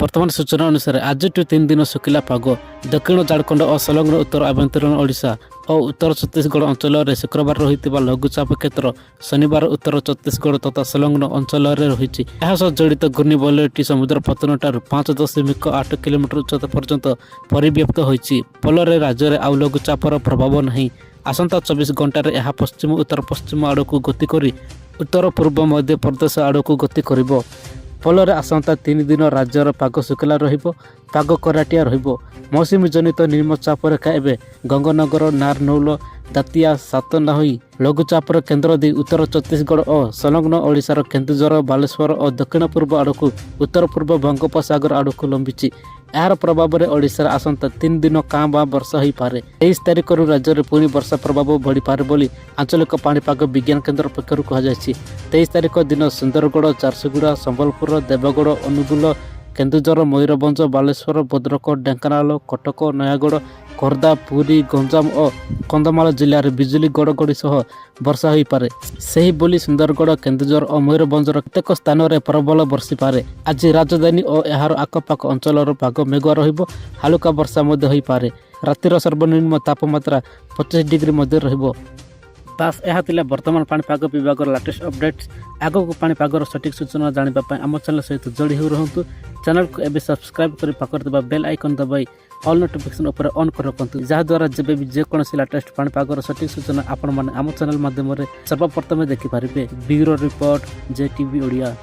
वर्तमान सूचना अनुसार आज 3 दिन शुखिला पाग दक्षिण झारखंड और संलग्न उत्तर आभ्यंतरीण ओडिशा और उत्तर छत्तीसगढ़ अंचल में शुक्रवार रही लघुचाप क्षेत्र शनिवार उत्तर छत्तीसगढ़ तथा संलग्न अंचल में रही जड़ित घूर्णिबलयटी समुद्र पतन ठार 5.8 किलोमीटर उच्चता पर्यंत परिव्याप्त होती फल राज्य में आउ लघुचापर प्रभाव नहीं। आसंता 24 घंटे यह पश्चिम उत्तर पश्चिम आड़ को गति कर उत्तर पूर्व मध्य प्रदेश आड़ को गति कर फल आसंता 3 दिन राज्यर पाग शुखिला पाग कराटिया मौसुमी जनित निम्नचाप रेखा एवं गंगानगर नारनौल दातिया सातना हो लघुचापर केन्द्र दे उत्तर छत्तीसगढ़ और संलग्न ओडिशार केन्दुझर बालेश्वर और दक्षिण पूर्व आड़क उत्तर पूर्व बंगोपसागर आड़क लंबी यार प्रभाव में ओडिशार आसंता 3 दिन काँ बाँ वर्षा हो पारे। 23 तारिख राज्य में पुणी वर्षा प्रभाव बढ़ी पारे बोली आंचलिक पाणीपाग विज्ञान केन्द्र पक्षर कहुई। 23 तारिख दिन सुंदरगढ़ झारसुगुड़ा संबलपुर देवगढ़ अनुगुल केन्दुझर मयूरभंज बालेश्वर भद्रक ढेंकानाल कटक नयागढ़ खोर्धा पुरी गंजाम और कंधमाल जिले में बिजुली गड़गड़ी सह वर्षा हो पारे। सही बोली सुंदरगढ़ केन्दुझर और मयूरभंजर केतेक स्थान में प्रबल वर्षी पारे। आज राजधानी और यार आखपाख अंचल पाग मेघुआ रहिबो हालुका वर्षा हो पारे। रातिर सर्वनिम्न तापमात्रा 25 डिग्री मध्य रहिबो। बास यह वर्तमान पाणीपाग विभाग लेटेस्ट अपडेट्स आगक पाणीपागर सठिक सूचना जानापी आम चैनल सहित जोड़ी हो रहतु। चैनल को एवं सब्सक्राइब कर पाखर बेल आइकन दबाई ऑल नोटिफिकेशन उपर ऑन कर रखु जहाद्वारा जब भी जेकोसी लेटेस्ट पाणीपागर सठिक सूचना आपण मैंने आम चैनल माध्यम सर्वप्रथमे देखिपारे। Bureau report JTV Odia.